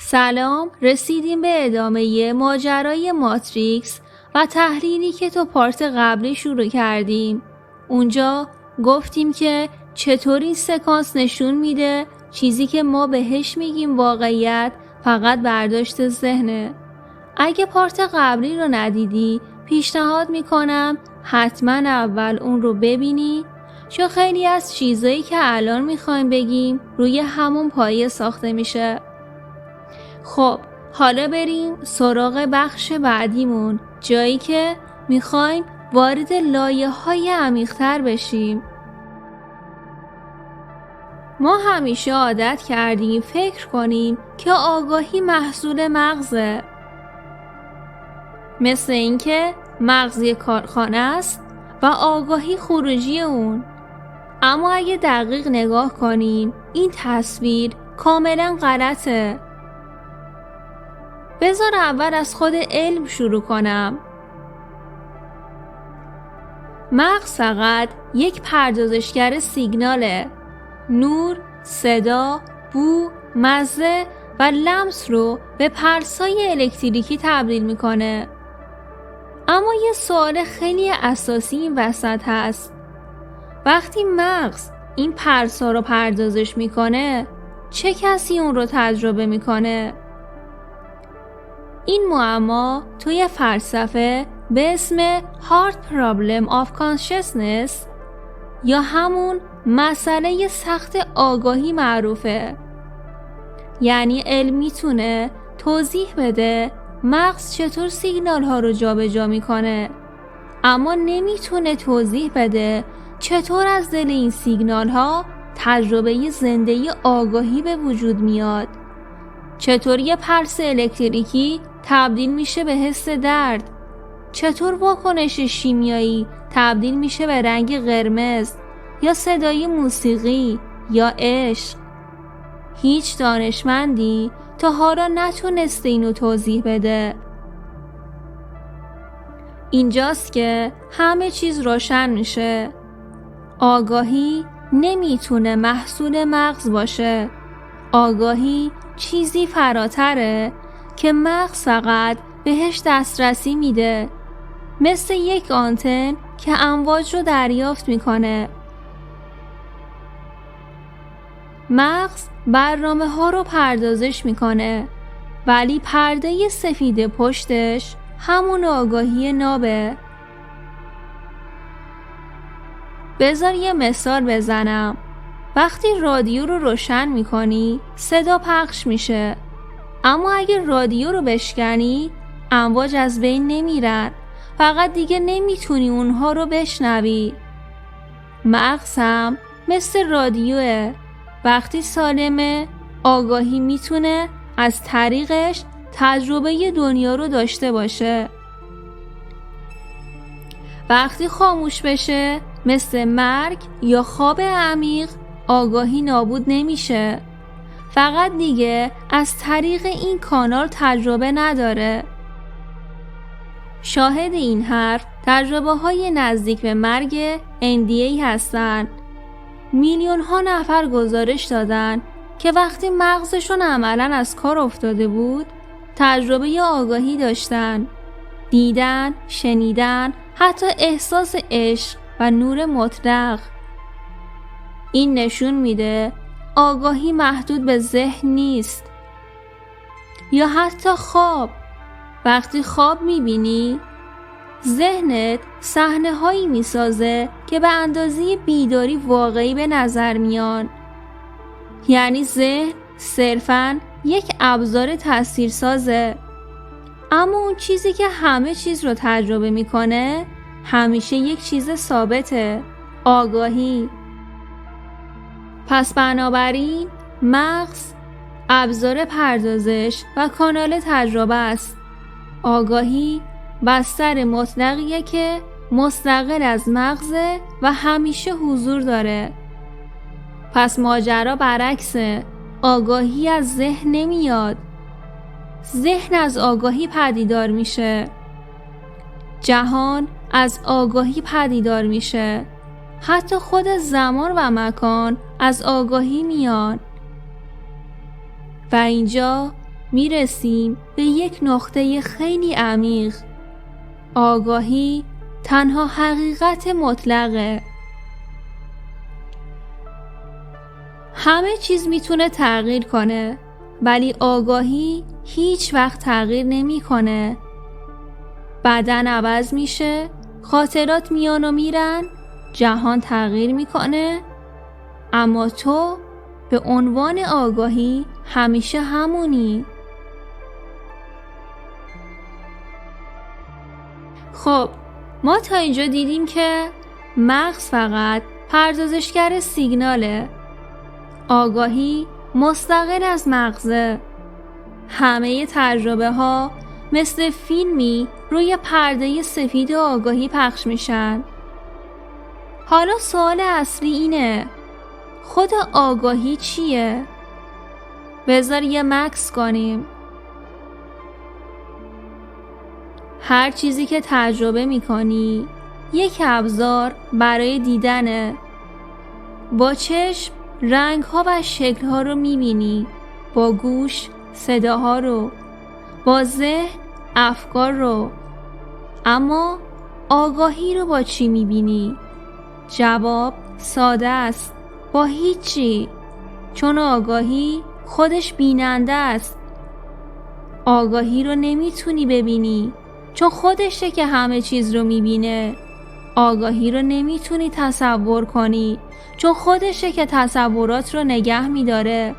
سلام، رسیدیم به ادامه ماجرای ماتریکس و تحلیلی که تو پارت قبلی شروع کردیم. اونجا گفتیم که چطور این سکانس نشون میده چیزی که ما بهش میگیم واقعیت فقط برداشت ذهنه. اگه پارت قبلی رو ندیدی پیشنهاد میکنم حتما اول اون رو ببینی، چون خیلی از چیزایی که الان میخوایم بگیم روی همون پایه ساخته میشه. خب حالا بریم سراغ بخش بعدیمون، جایی که میخوایم وارد لایه‌های عمیق‌تر بشیم. ما همیشه عادت کردیم فکر کنیم که آگاهی محصول مغزه، مثل اینکه مغز یک کارخانه است و آگاهی خروجی اون. اما اگه دقیق نگاه کنیم این تصویر کاملا غلطه. بذار اول از خود علم شروع کنم. مغز فقط یک پردازشگر سیگناله. نور، صدا، بو، مزه و لمس رو به پلس‌های الکتریکی تبدیل میکنه. اما یه سوال خیلی اساسی این وسط هست. وقتی مغز این پلس‌ها رو پردازش میکنه، چه کسی اون رو تجربه میکنه؟ این معما توی فلسفه به اسم Hard Problem of Consciousness یا همون مسئله سخت آگاهی معروفه. یعنی علم میتونه توضیح بده مغز چطور سیگنال ها رو جابجا میکنه، اما نمیتونه توضیح بده چطور از دل این سیگنال ها تجربه زنده آگاهی به وجود میاد. چطور یه پلس الکتریکی تبدیل میشه به حس درد؟ چطور واکنش شیمیایی تبدیل میشه به رنگ قرمز یا صدای موسیقی یا عشق؟ هیچ دانشمندی تا حالا نتونسته اینو توضیح بده. اینجاست که همه چیز روشن میشه. آگاهی نمیتونه محصول مغز باشه. آگاهی چیزی فراتره که مغز فقط بهش دسترسی میده، مثل یک آنتن که امواج رو دریافت میکنه. مغز برنامه ها رو پردازش میکنه، ولی پرده سفید پشتش همون آگاهی نابه. بذار یه مثال بزنم. وقتی رادیو رو روشن میکنی صدا پخش میشه، اما اگه رادیو رو بشکنی امواج از بین نمیرن، فقط دیگه نمیتونی اونها رو بشنوی. مغز هم مثل رادیوه. وقتی سالمه آگاهی میتونه از طریقش تجربه دنیا رو داشته باشه. وقتی خاموش بشه مثل مرگ یا خواب عمیق آگاهی نابود نمیشه، فقط دیگه از طریق این کانال تجربه نداره. شاهد این حرف تجربه های نزدیک به مرگ NDA هستن. میلیون ها نفر گزارش دادن که وقتی مغزشون عملاً از کار افتاده بود تجربه آگاهی داشتن. دیدن، شنیدن، حتی احساس عشق و نور مطلق. این نشون میده آگاهی محدود به ذهن نیست. یا حتی خواب. وقتی خواب میبینی ذهنت صحنه هایی میسازه که به اندازه بیداری واقعی به نظر میان. یعنی ذهن صرفاً یک ابزار تاثیرسازه، اما اون چیزی که همه چیز رو تجربه میکنه همیشه یک چیز ثابته: آگاهی. پس بنابراین مغز ابزار پردازش و کانال تجربه است. آگاهی بستر مطلقیه که مستقل از مغزه و همیشه حضور داره. پس ماجرا برعکسه. آگاهی از ذهن نمیاد، ذهن از آگاهی پدیدار میشه. جهان از آگاهی پدیدار میشه. حتی خود زمان و مکان از آگاهی میان. و اینجا میرسیم به یک نقطه خیلی عمیق. آگاهی تنها حقیقت مطلقه. همه چیز میتونه تغییر کنه، ولی آگاهی هیچ وقت تغییر نمیکنه. بدن عوض میشه، خاطرات میان و میرن، جهان تغییر میکنه، اما تو به عنوان آگاهی همیشه همونی. خب ما تا اینجا دیدیم که مغز فقط پردازشگر سیگناله. آگاهی مستقل از مغزه. همه تجربه ها مثل فیلمی روی پرده سفید آگاهی پخش میشن. حالا سوال اصلی اینه، خود آگاهی چیه؟ بذار یه مکث کنیم. هر چیزی که تجربه میکنی یک ابزار برای دیدنه. با چشم رنگ‌ها و شکل‌ها رو می‌بینی، با گوش صداها رو، با ذهن افکار رو. اما آگاهی رو با چی می‌بینی؟ جواب ساده است، با هیچی. چون آگاهی خودش بیننده است. آگاهی رو نمیتونی ببینی، چون خودشه که همه چیز رو می‌بینه. آگاهی رو نمیتونی تصور کنی، چون خودشه که تصورات رو نگه میداره.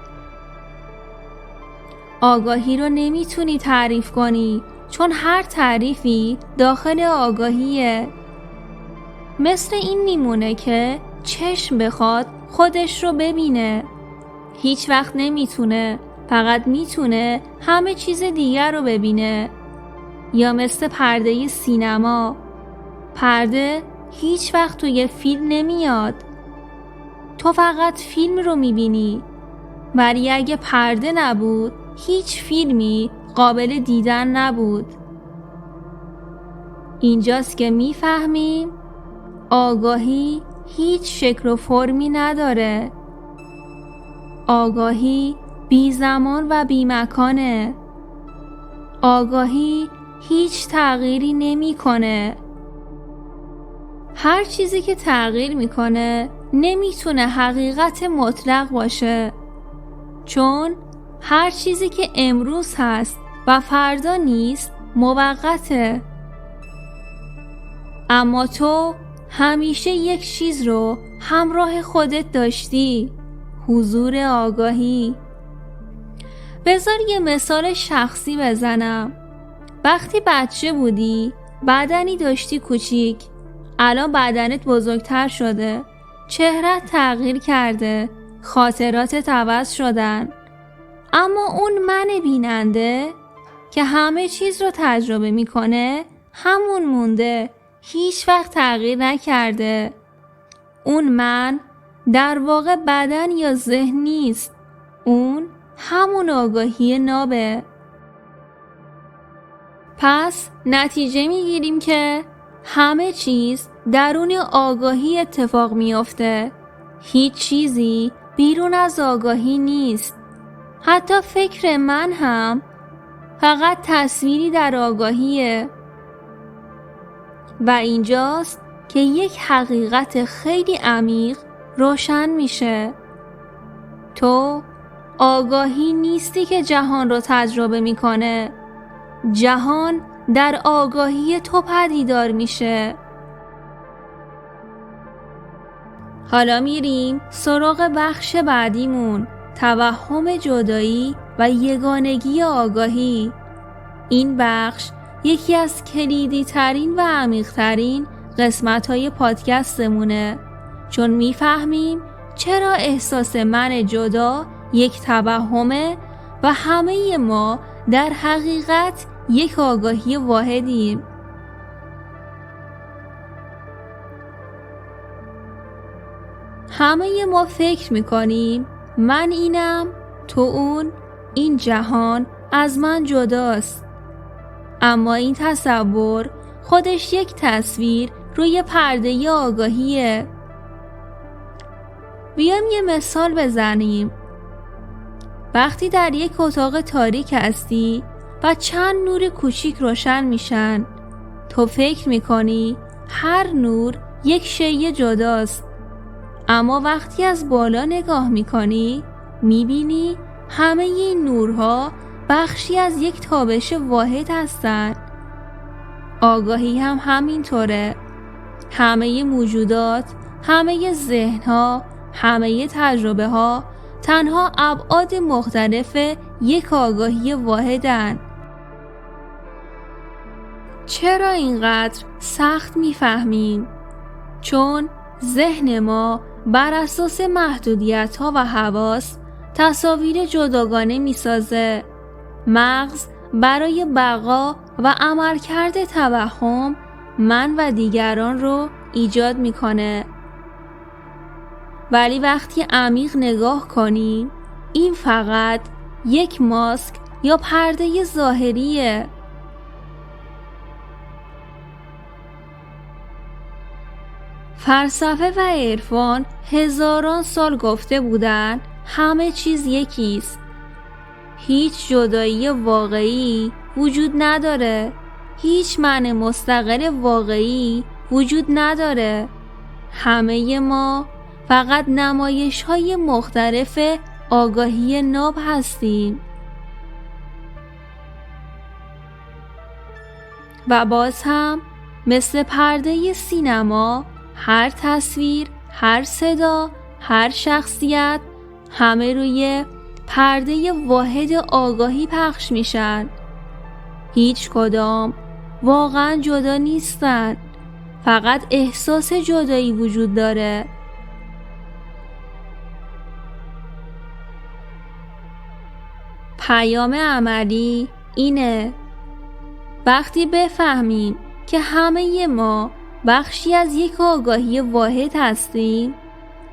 آگاهی رو نمیتونی تعریف کنی، چون هر تعریفی داخل آگاهیه. مثل این میمونه که چشم بخواد خودش رو ببینه، هیچ وقت نمیتونه، فقط میتونه همه چیز دیگر رو ببینه. یا مثل پرده سینما، پرده هیچ وقت توی فیلم نمیاد، تو فقط فیلم رو میبینی. ولی اگه پرده نبود هیچ فیلمی قابل دیدن نبود. اینجاست که میفهمیم آگاهی هیچ شکل و فرمی نداره. آگاهی بی زمان و بی مکانه. آگاهی هیچ تغییری نمیکنه. هر چیزی که تغییر میکنه نمیتونه حقیقت مطلق باشه، چون هر چیزی که امروز هست و فردا نیست موقته. اما تو همیشه یک چیز رو همراه خودت داشتی، حضور آگاهی. بذار یه مثال شخصی بزنم. وقتی بچه بودی بدنی داشتی کوچیک، الان بدنت بزرگتر شده، چهرهت تغییر کرده، خاطراتت عوض شدن، اما اون من بیننده که همه چیز رو تجربه میکنه همون مونده، هیچ وقت تغییر نکرده. اون من در واقع بدن یا ذهن نیست، اون همون آگاهی نابه. پس نتیجه میگیریم که همه چیز درون آگاهی اتفاق میفته. هیچ چیزی بیرون از آگاهی نیست. حتی فکر من هم فقط تصویری در آگاهیه. و اینجاست که یک حقیقت خیلی عمیق روشن میشه. تو آگاهی نیستی که جهان رو تجربه میکنه. جهان در آگاهی تو پدیدار میشه. حالا میریم سراغ بخش بعدیمون، توهم جدایی و یگانگی آگاهی. این بخش یکی از کلیدی ترین و عمیق ترین قسمت های پادکستمونه، چون میفهمیم چرا احساس من جدا یک توهمه و همه ما در حقیقت یک آگاهی واحدیم. همه ما فکر میکنیم من اینم، تو اون، این جهان از من جداست. اما این تصور خودش یک تصویر روی پرده آگاهیه. بیام یه مثال بزنیم. وقتی در یک اتاق تاریک هستی و چند نور کوچیک روشن میشن، تو فکر میکنی هر نور یک شیء جداست، اما وقتی از بالا نگاه میکنی میبینی همه این نورها بخشی از یک تابش واحد هستند. آگاهی هم همینطوره. همه موجودات، همه ذهنها، همه تجربه ها تنها ابعاد مختلف یک آگاهی واحدن. چرا اینقدر سخت میفهمیم؟ چون ذهن ما بر اساس محدودیت ها و حواس تصاویر جداگانه میسازه. مغز برای بقا و عملکرد توهم من و دیگران رو ایجاد میکنه. ولی وقتی عمیق نگاه کنیم، این فقط یک ماسک یا پرده ظاهریه. فلسفه و عرفان هزاران سال گفته بودن همه چیز یکیست. هیچ جدایی واقعی وجود نداره. هیچ معنی مستقل واقعی وجود نداره. همه ما فقط نمایش‌های مختلف آگاهی ناب هستیم. و باز هم مثل پرده سینما، هر تصویر، هر صدا، هر شخصیت همه روی پرده واحد آگاهی پخش میشن. هیچ کدام واقعا جدا نیستن. فقط احساس جدایی وجود داره. پیام عملی اینه: وقتی بفهمیم که همه ما بخشی از یک آگاهی واحد هستیم،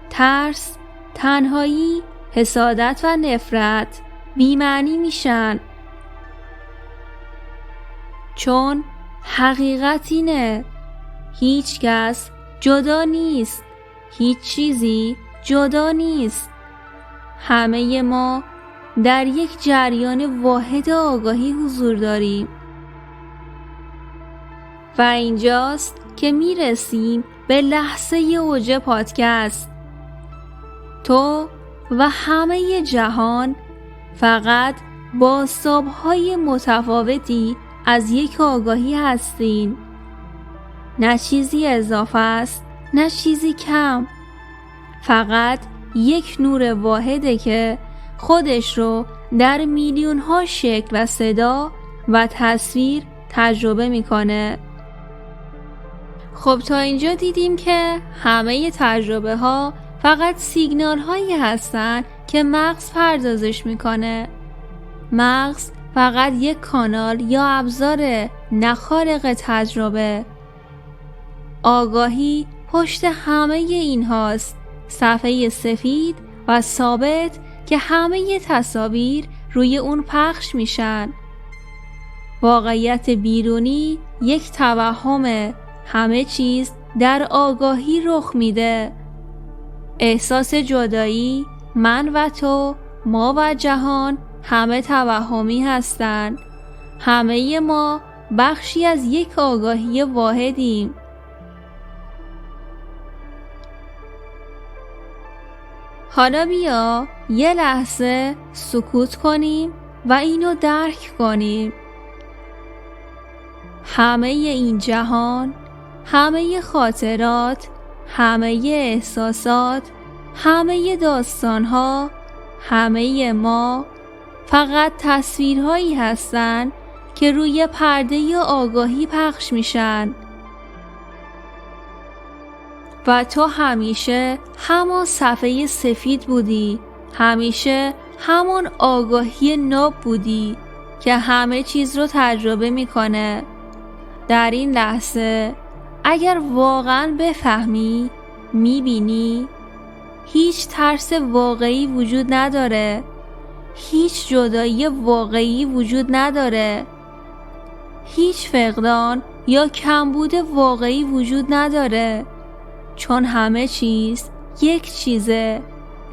ترس، تنهایی، حسادت و نفرت بی‌معنی میشن. چون حقیقت اینه: هیچ کس جدا نیست. هیچ چیزی جدا نیست. همه ما در یک جریان واحد آگاهی حضور داریم. و اینجاست که میرسیم به لحظه اوج پادکست. تو و همه جهان فقط بازتاب‌های متفاوتی از یک آگاهی هستین. نه چیزی اضافه است، نه چیزی کم. فقط یک نور واحده که خودش رو در میلیون‌ها شکل و صدا و تصویر تجربه میکنه. خب تا اینجا دیدیم که همه تجربه ها فقط سیگنال هایی هستن که مغز پردازش میکنه. مغز فقط یک کانال یا ابزار، نه خالق تجربه. آگاهی پشت همه این هاست. صفحه سفید و ثابت که همه تصاویر روی اون پخش میشن. واقعیت بیرونی یک توهمه. همه چیز در آگاهی رخ میده. احساس جدایی، من و تو، ما و جهان همه توهمی هستند. همه ما بخشی از یک آگاهی واحدیم. حالا بیا یه لحظه سکوت کنیم و اینو درک کنیم. همه این جهان، همه خاطرات، همه احساسات، همه داستانها، همه ما فقط تصویرهایی هستن که روی پرده آگاهی پخش میشن. و تو همیشه همان صفحه سفید بودی. همیشه همان آگاهی ناب بودی که همه چیز رو تجربه میکنه. در این لحظه اگر واقعا بفهمی، میبینی هیچ ترس واقعی وجود نداره. هیچ جدایی واقعی وجود نداره. هیچ فقدان یا کمبود واقعی وجود نداره. چون همه چیز یک چیزه.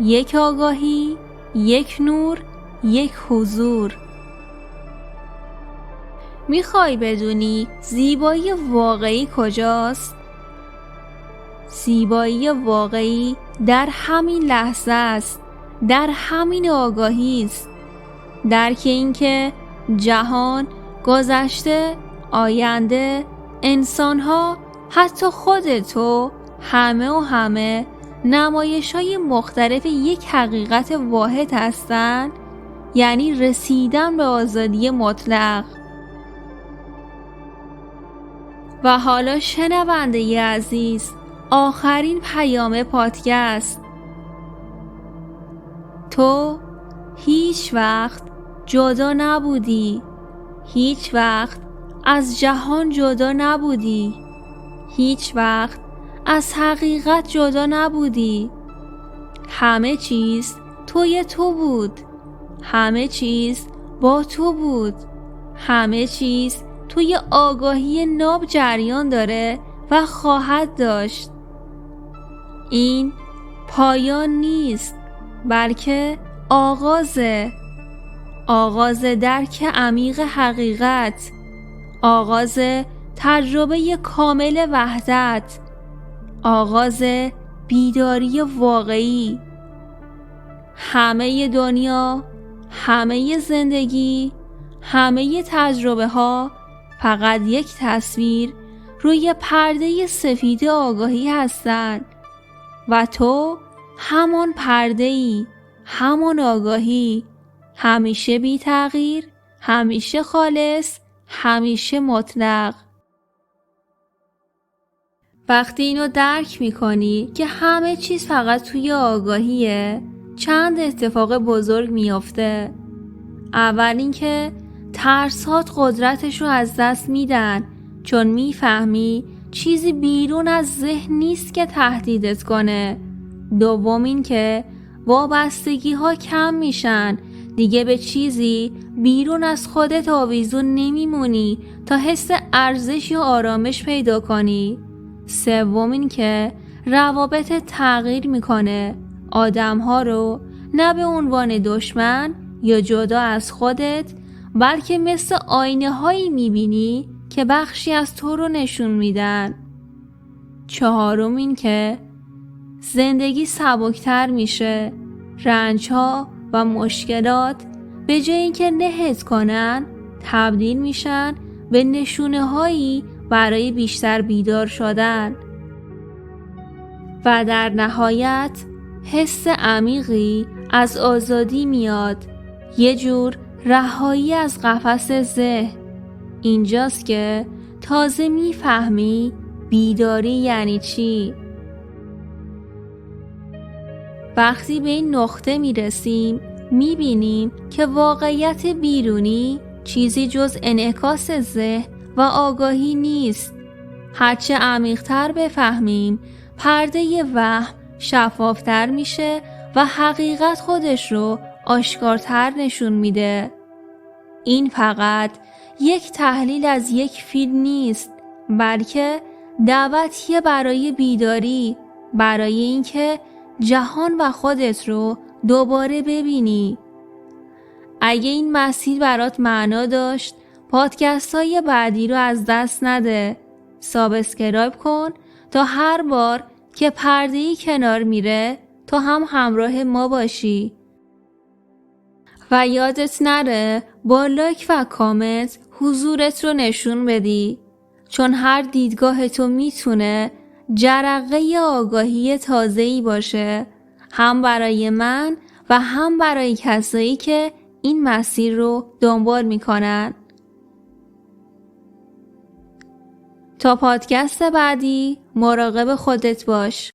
یک آگاهی، یک نور، یک حضور. میخوای بدونی زیبایی واقعی کجاست؟ زیبایی واقعی در همین لحظه است، در همین آگاهی است. درک اینکه جهان، گذشته، آینده، انسانها، حتی خود تو، همه نمایش‌های مختلف یک حقیقت واحد هستند، یعنی رسیدن به آزادی مطلق. و حالا شنونده عزیز، آخرین پیام پادکست. تو هیچ وقت جدا نبودی، هیچ وقت از جهان جدا نبودی، هیچ وقت از حقیقت جدا نبودی. همه چیز توی تو بود، همه چیز با تو بود، همه چیز توی آگاهی ناب جریان داره و خواهد داشت. این پایان نیست، بلکه آغاز درک عمیق حقیقت، آغاز تجربه کامل وحدت، آغاز بیداری واقعی. همه دنیا، همه زندگی، همه تجربه ها فقط یک تصویر روی پرده سفید آگاهی هستند و تو همان پرده‌ای، همان آگاهی، همیشه بی تغییر، همیشه خالص، همیشه مطلق. وقتی اینو درک میکنی که همه چیز فقط توی آگاهیه، چند اتفاق بزرگ میافته. اول اینکه ترسات قدرتش رو از دست میدن، چون میفهمی چیزی بیرون از ذهن نیست که تهدیدت کنه. دوم اینکه وابستگی ها کم میشن، دیگه به چیزی بیرون از خودت آویزون نمیمونی تا حس ارزش یا آرامش پیدا کنی. سوم اینکه روابطت تغییر میکنه، آدمها رو نه به عنوان دشمن یا جدا از خودت، بلکه مثل آینه هایی میبینی که بخشی از تو رو نشون میدن. چهارم این که زندگی سبکتر میشه، رنجها و مشکلات به جای اینکه نهت کنن تبدیل میشن به نشونه هایی برای بیشتر بیدار شدن. و در نهایت حس عمیقی از آزادی میاد، یه جور رهایی از قفس ذهن. اینجاست که تازه میفهمی بیداری یعنی چی. وقتی به این نقطه میرسیم میبینیم که واقعیت بیرونی چیزی جز انعکاس ذهن و آگاهی نیست. هرچه عمیق‌تر بفهمیم پرده وهم شفافتر میشه و حقیقت خودش رو آشکارتر نشون میده. این فقط یک تحلیل از یک فیلم نیست، بلکه دعوتیه برای بیداری، برای اینکه جهان و خودت رو دوباره ببینی. اگه این مسیر برات معنا داشت، پادکست های بعدی رو از دست نده. سابسکرایب کن تا هر بار که پرده‌ای کنار میره تو هم همراه ما باشی. و یادت نره با لایک و کامنت حضورت رو نشون بدی، چون هر دیدگاه تو میتونه جرقه آگاهی تازه‌ای باشه، هم برای من و هم برای کسایی که این مسیر رو دنبال میکنن. تا پادکست بعدی مراقب خودت باش.